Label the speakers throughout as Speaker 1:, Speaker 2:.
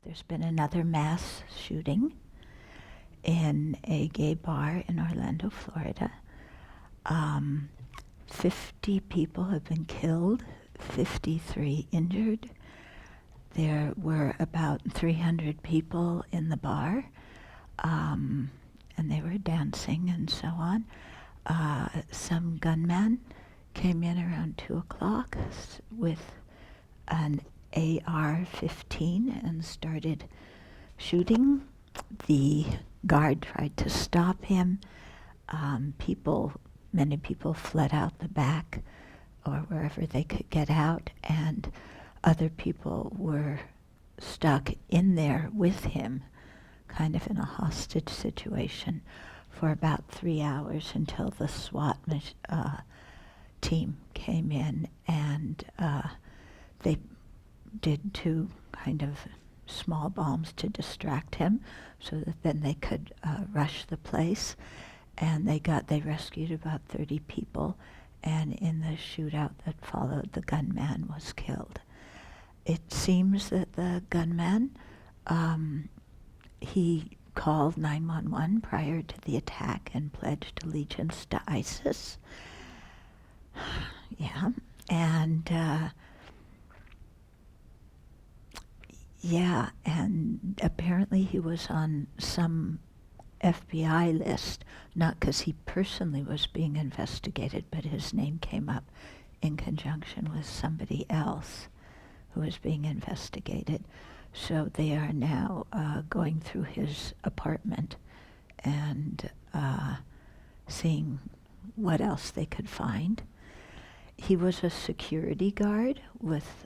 Speaker 1: There's been another mass shooting in a gay bar in Orlando, Florida. 50 people have been killed, 53 injured. There were about 300 people in the bar, and they were dancing and so on. Some gunmen came in around 2 o'clock with an AR-15 and started shooting. The guard tried to stop him. Many people fled out the back or wherever they could get out, and other people were stuck in there with him, kind of in a hostage situation, for about 3 hours until the SWAT team came in, and they did 2 kind of small bombs to distract him so that then they could rush the place. And they rescued about 30 people, and in the shootout that followed, the gunman was killed. It seems that the gunman, he called 911 prior to the attack and pledged allegiance to ISIS. Yeah, and and apparently he was on some FBI list, not because he personally was being investigated, but his name came up in conjunction with somebody else who was being investigated. So they are now going through his apartment and seeing what else they could find. He was a security guard with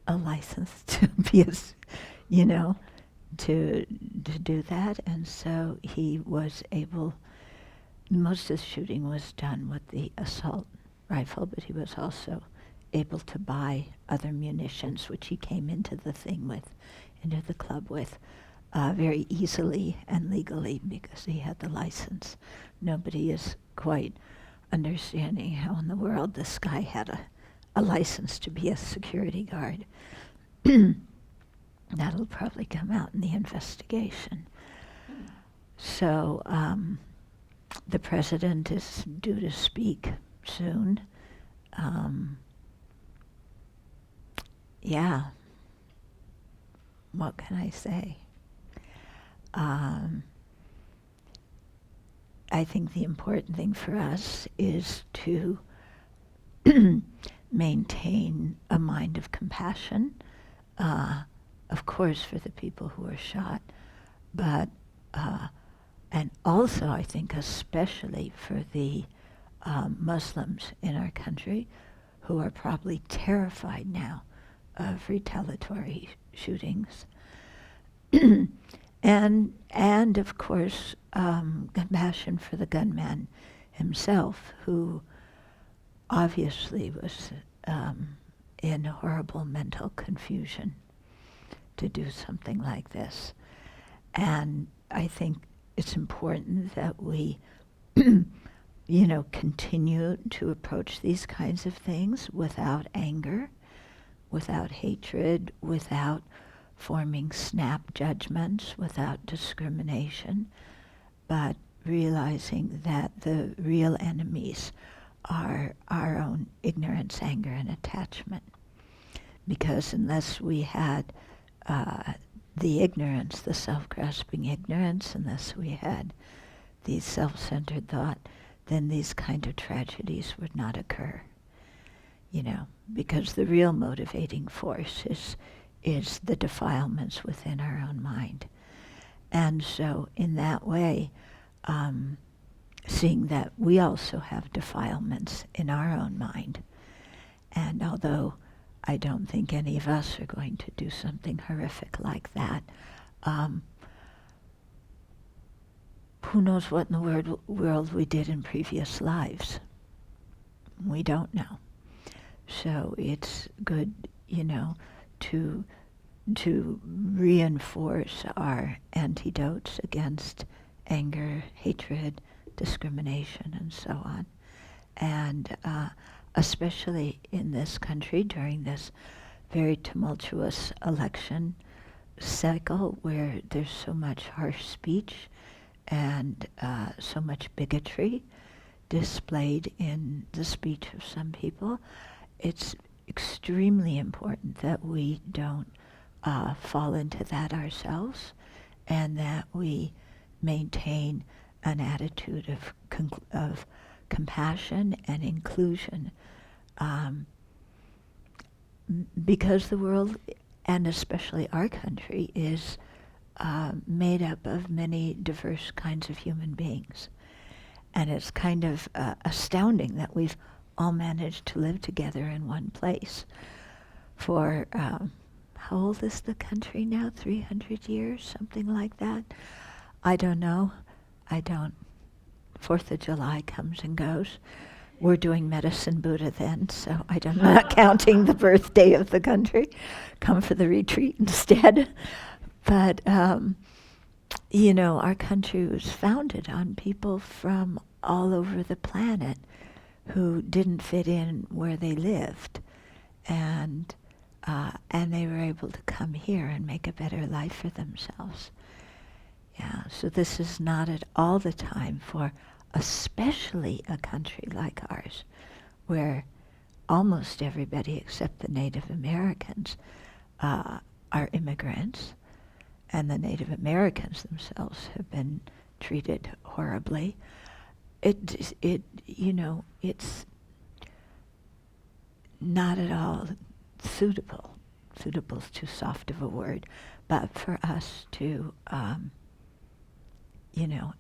Speaker 1: a license to be to do that, and so he was able, most of the shooting was done with the assault rifle, but he was also able to buy other munitions, which he came into the club with, very easily and legally because he had the license. Nobody is quite understanding how in the world this guy had a license to be a security guard. That'll probably come out in the investigation. So the president is due to speak soon. What can I say? I think the important thing for us is to maintain a mind of compassion, of course, for the people who were shot, but and also I think especially for the Muslims in our country who are probably terrified now of retaliatory shootings. and of course compassion for the gunman himself, who obviously was in horrible mental confusion to do something like this. And I think it's important that we continue to approach these kinds of things without anger, without hatred, without forming snap judgments, without discrimination, but realizing that the real enemies are our own ignorance, anger, and attachment. Because unless we had the ignorance, the self-grasping ignorance, unless we had the self-centered thought, then these kind of tragedies would not occur. Because the real motivating force is the defilements within our own mind. And so in that way, seeing that we also have defilements in our own mind, and although I don't think any of us are going to do something horrific like that, who knows what in the world we did in previous lives? We don't know. So it's good, to reinforce our antidotes against anger, hatred, discrimination, and so on. And especially in this country during this very tumultuous election cycle where there's so much harsh speech and so much bigotry displayed in the speech of some people. It's extremely important that we don't fall into that ourselves, and that we maintain an attitude of compassion and inclusion, because the world, and especially our country, is made up of many diverse kinds of human beings. And it's kind of astounding that we've all managed to live together in one place for, how old is the country now? 300 years, something like that? I don't know. I don't. 4th of July comes and goes. We're doing Medicine Buddha then, so I'm not counting the birthday of the country. Come for the retreat instead. But, our country was founded on people from all over the planet who didn't fit in where they lived. And they were able to come here and make a better life for themselves. Yeah, so this is not at all the time for especially a country like ours, where almost everybody except the Native Americans are immigrants, and the Native Americans themselves have been treated horribly. It's not at all suitable. Suitable is too soft of a word, but for us to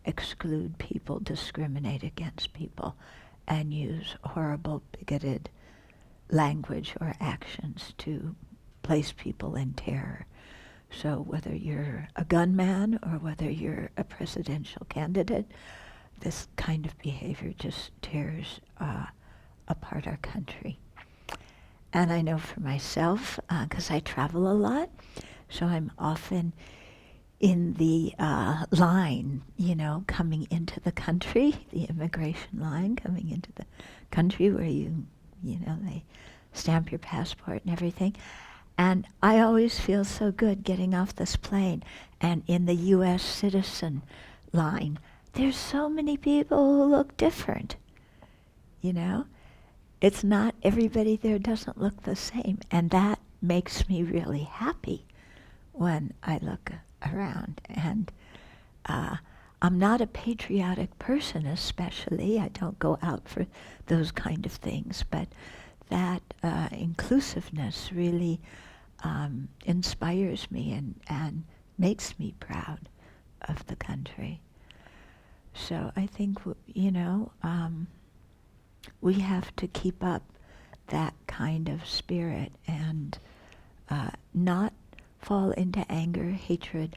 Speaker 1: exclude people, discriminate against people, and use horrible, bigoted language or actions to place people in terror. So whether you're a gunman or whether you're a presidential candidate, this kind of behavior just tears apart our country. And I know for myself, because I travel a lot, so I'm often in the line, coming into the country, the immigration line coming into the country where they stamp your passport and everything. And I always feel so good getting off this plane. And in the U.S. citizen line, there's so many people who look different, It's not, everybody there doesn't look the same. And that makes me really happy when I look around. And I'm not a patriotic person especially. I don't go out for those kind of things. But that inclusiveness really inspires me and makes me proud of the country. So I think, we have to keep up that kind of spirit and not fall into anger, hatred,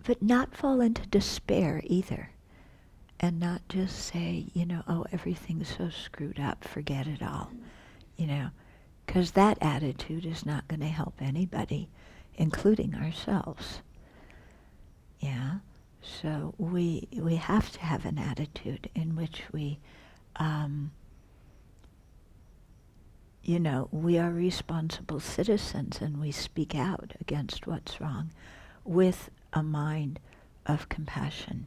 Speaker 1: but not fall into despair either. And not just say, oh, everything's so screwed up, forget it all, because that attitude is not going to help anybody, including ourselves. Yeah, so we have to have an attitude in which we we are responsible citizens, and we speak out against what's wrong with a mind of compassion.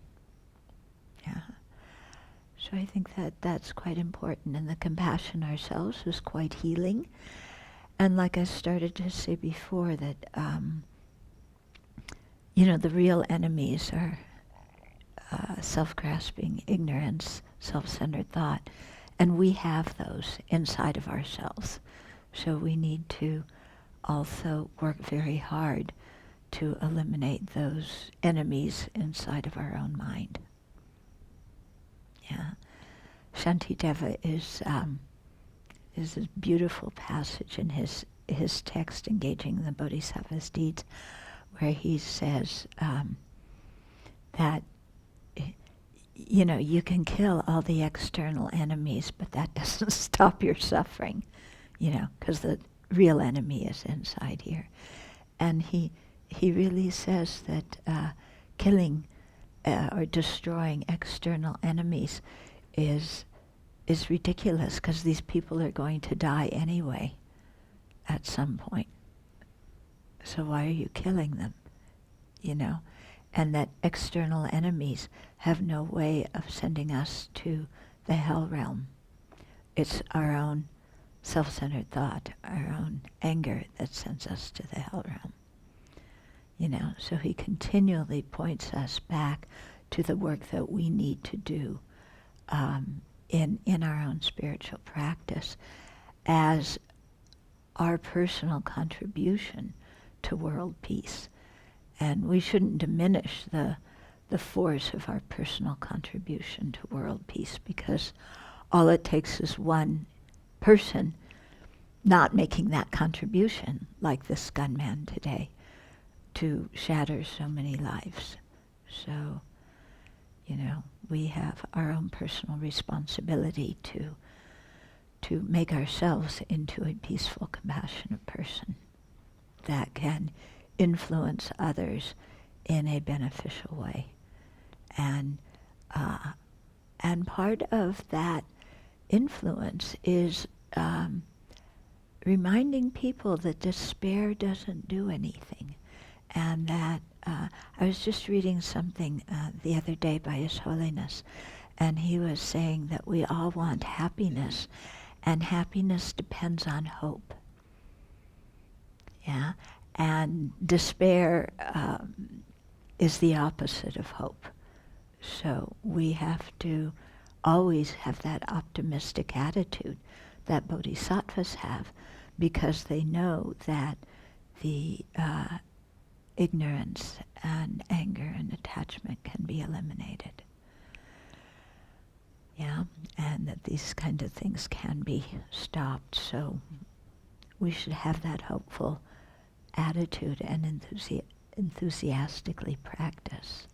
Speaker 1: Yeah. So I think that's quite important, and the compassion ourselves is quite healing. And like I started to say before, that the real enemies are self-grasping, ignorance, self-centered thought. And we have those inside of ourselves. So we need to also work very hard to eliminate those enemies inside of our own mind. Yeah. Shantideva is a beautiful passage in his text, Engaging the Bodhisattva's Deeds, where he says that you can kill all the external enemies, but that doesn't stop your suffering, because the real enemy is inside here. And he really says that killing or destroying external enemies is ridiculous, because these people are going to die anyway at some point. So why are you killing them? and that external enemies have no way of sending us to the hell realm. It's our own self-centered thought, our own anger that sends us to the hell realm. So he continually points us back to the work that we need to do in our own spiritual practice as our personal contribution to world peace. And we shouldn't diminish the force of our personal contribution to world peace, because all it takes is one person not making that contribution, like this gunman today, to shatter so many lives. So, we have our own personal responsibility to make ourselves into a peaceful, compassionate person that can influence others in a beneficial way. And part of that influence is reminding people that despair doesn't do anything. And that I was just reading something the other day by His Holiness, and he was saying that we all want happiness, and happiness depends on hope. Yeah, and despair is the opposite of hope. So we have to always have that optimistic attitude that bodhisattvas have, because they know that the ignorance and anger and attachment can be eliminated. Yeah, and that these kind of things can be stopped. So we should have that hopeful attitude and enthusiastically practice.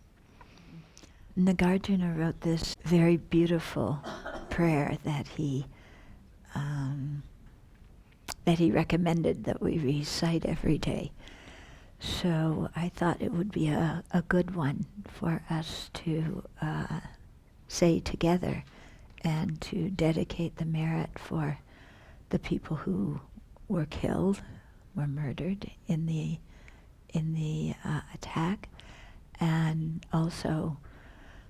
Speaker 1: Nagarjuna wrote this very beautiful prayer that he recommended that we recite every day. So I thought it would be a good one for us to say together, and to dedicate the merit for the people who were killed, were murdered in the attack, and also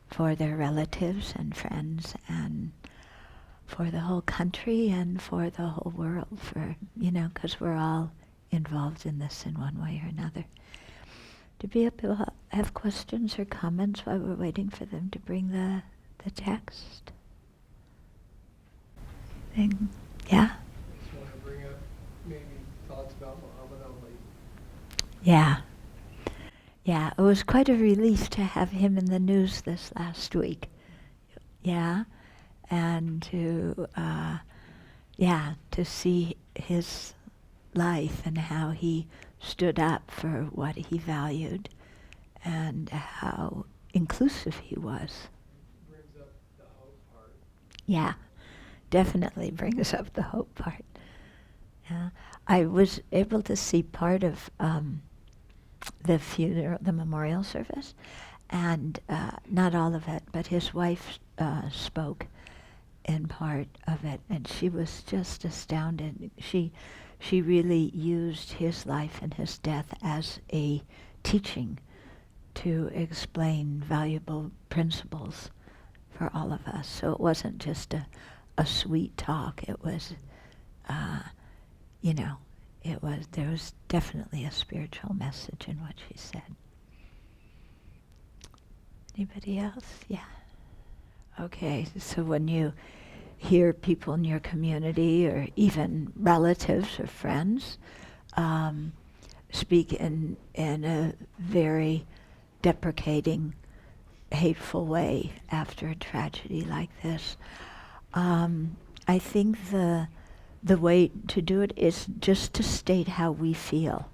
Speaker 1: for their relatives and friends, and for the whole country and for the whole world, for, because we're all involved in this in one way or another. Do people have questions or comments while we're waiting for them to bring the text? Yeah?
Speaker 2: Just want to bring up maybe thoughts about Muhammad Ali.
Speaker 1: Yeah. Yeah, it was quite a relief to have him in the news this last week. Yeah, and to see his life and how he stood up for what he valued and how inclusive he was.
Speaker 2: Brings up the hope part.
Speaker 1: Yeah, definitely brings up the hope part. Yeah, I was able to see part of the memorial service, and not all of it, but his wife spoke in part of it, and she was just astounded. She really used his life and his death as a teaching to explain valuable principles for all of us. So it wasn't just a sweet talk. It was, there was definitely a spiritual message in what she said. Anybody else? Yeah. Okay, so when you hear people in your community or even relatives or friends speak in a very deprecating, hateful way after a tragedy like this, I think the way to do it is just to state how we feel,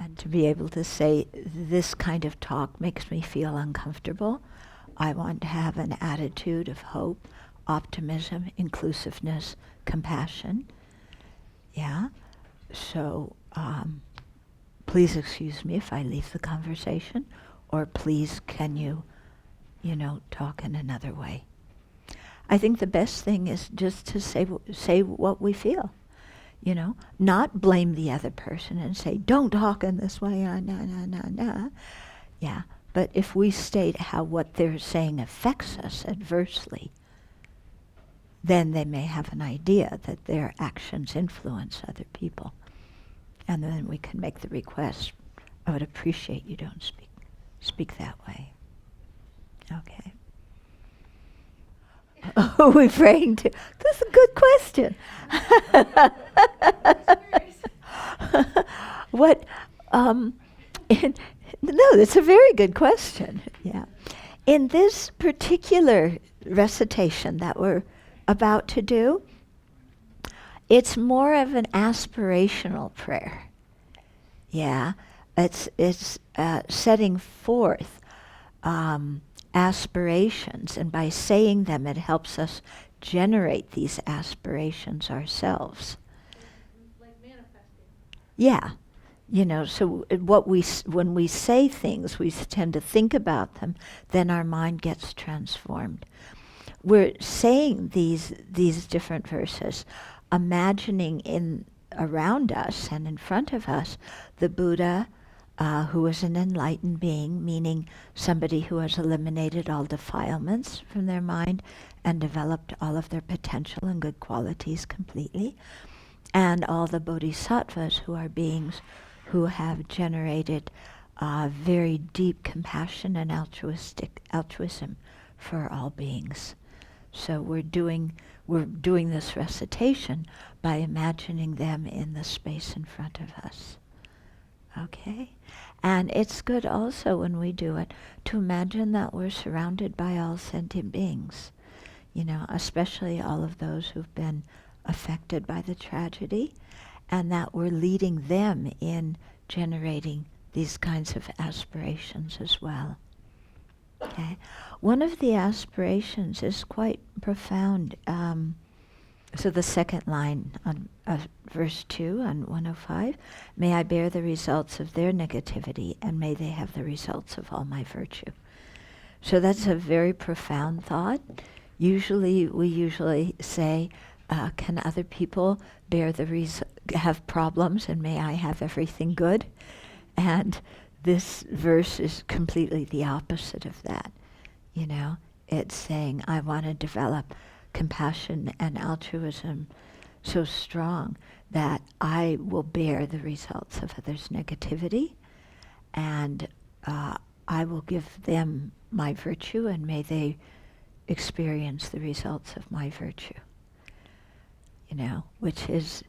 Speaker 1: and to be able to say, this kind of talk makes me feel uncomfortable. I want to have an attitude of hope, optimism, inclusiveness, compassion. Yeah. So please excuse me if I leave the conversation, or please can you, talk in another way. I think the best thing is just to say what we feel. Not blame the other person and say, don't talk in this way, nah. Yeah. But if we state how what they're saying affects us adversely, then they may have an idea that their actions influence other people. And then we can make the request, I would appreciate you don't speak that way. Okay. Who are we praying to? That's a good question. What, no, that's a very good question. Yeah. In this particular recitation that we're about to do, it's more of an aspirational prayer. Yeah. It's setting forth aspirations, and by saying them, it helps us generate these aspirations ourselves.
Speaker 3: Like manifesting.
Speaker 1: Yeah. So when we say things, we tend to think about them, then our mind gets transformed. We're saying these different verses, imagining around us and in front of us the Buddha, who is an enlightened being, meaning somebody who has eliminated all defilements from their mind and developed all of their potential and good qualities completely, and all the bodhisattvas, who are beings who have generated very deep compassion and altruism for all beings. So we're doing this recitation by imagining them in the space in front of us. Okay? And it's good also when we do it to imagine that we're surrounded by all sentient beings, especially all of those who've been affected by the tragedy, and that we're leading them in generating these kinds of aspirations as well. Okay? One of the aspirations is quite profound. So the second line on verse 2 on 105, may I bear the results of their negativity, and may they have the results of all my virtue. So that's a very profound thought. We say, can other people bear have problems, and may I have everything good? And this verse is completely the opposite of that. It's saying, I want to develop compassion and altruism so strong that I will bear the results of others' negativity, and I will give them my virtue, and may they experience the results of my virtue. Which is,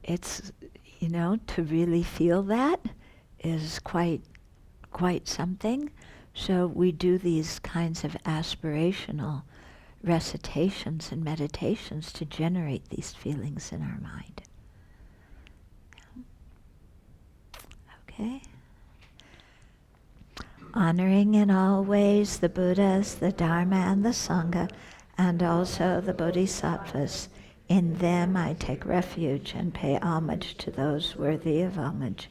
Speaker 1: to really feel that is quite something. So we do these kinds of aspirational recitations and meditations to generate these feelings in our mind. Okay? Honoring in all ways the Buddhas, the Dharma, and the Sangha, and also the Bodhisattvas. In them I take refuge and pay homage to those worthy of homage.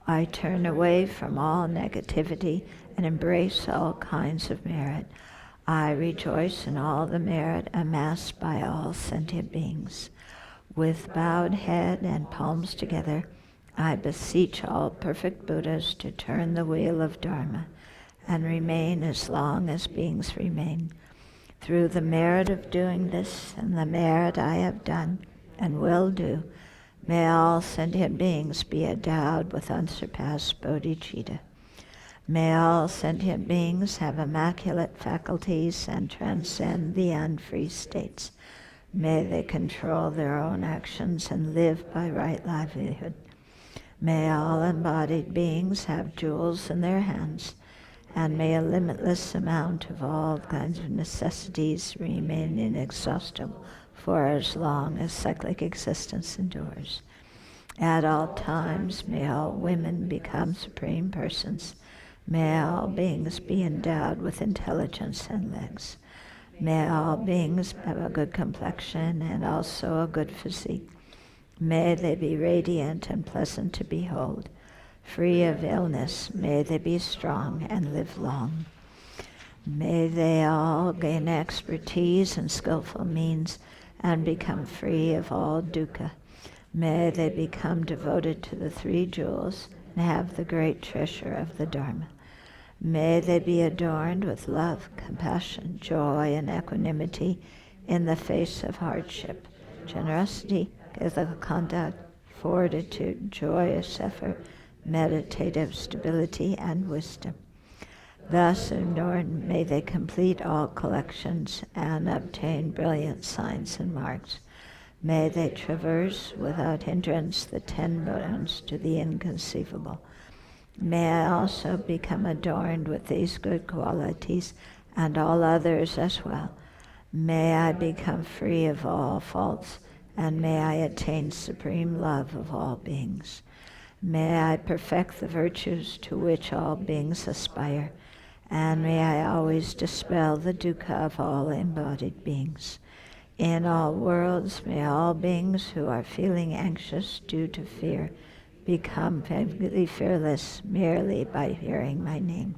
Speaker 1: I turn away from all negativity and embrace all kinds of merit. I rejoice in all the merit amassed by all sentient beings. With bowed head and palms together, I beseech all perfect Buddhas to turn the wheel of Dharma and remain as long as beings remain. Through the merit of doing this and the merit I have done and will do, may all sentient beings be endowed with unsurpassed bodhicitta. May all sentient beings have immaculate faculties and transcend the unfree states. May they control their own actions and live by right livelihood. May all embodied beings have jewels in their hands, and may a limitless amount of all kinds of necessities remain inexhaustible for as long as cyclic existence endures. At all times, may all women become supreme persons. May all beings be endowed with intelligence and legs. May all beings have a good complexion and also a good physique. May they be radiant and pleasant to behold. Free of illness, may they be strong and live long. May they all gain expertise and skillful means and become free of all dukkha. May they become devoted to the three jewels and have the great treasure of the Dharma. May they be adorned with love, compassion, joy, and equanimity in the face of hardship, generosity, ethical conduct, fortitude, joyous effort, meditative stability, and wisdom. Thus adorned, may they complete all collections and obtain brilliant signs and marks. May they traverse without hindrance the 10 bounds to the inconceivable. May I also become adorned with these good qualities and all others as well. May I become free of all faults, and may I attain supreme love of all beings. May I perfect the virtues to which all beings aspire, and may I always dispel the dukkha of all embodied beings. In all worlds, may all beings who are feeling anxious due to fear become completely fearless merely by hearing my name.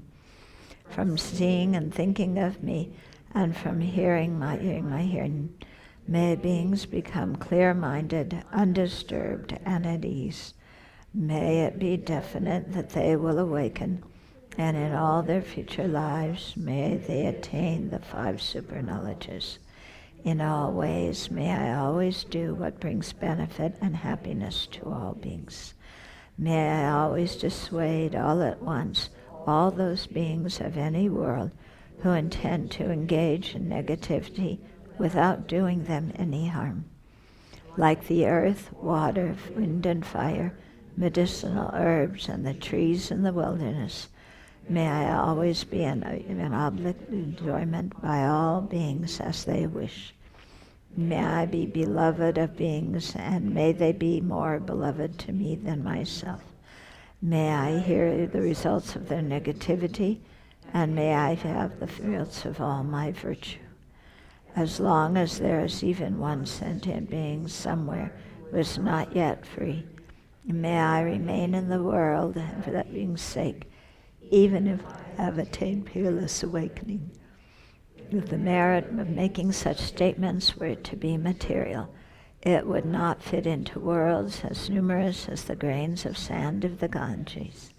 Speaker 1: From seeing and thinking of me, and from hearing my hearing, may beings become clear-minded, undisturbed, and at ease. May it be definite that they will awaken, and in all their future lives may they attain the 5 superknowledges. In all ways, may I always do what brings benefit and happiness to all beings. May I always dissuade all at once all those beings of any world who intend to engage in negativity without doing them any harm. Like the earth, water, wind, and fire, medicinal herbs, and the trees in the wilderness, may I always be in obligate enjoyment by all beings as they wish. May I be beloved of beings, and may they be more beloved to me than myself. May I hear the results of their negativity, and may I have the fruits of all my virtue. As long as there is even one sentient being somewhere who is not yet free, may I remain in the world, and for that being's sake, even if I have attained peerless awakening. If the merit of making such statements were to be material, it would not fit into worlds as numerous as the grains of sand of the Ganges.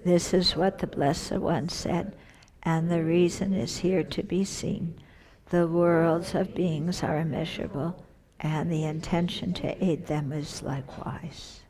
Speaker 1: This is what the Blessed One said, and the reason is here to be seen. The worlds of beings are immeasurable, and the intention to aid them is likewise.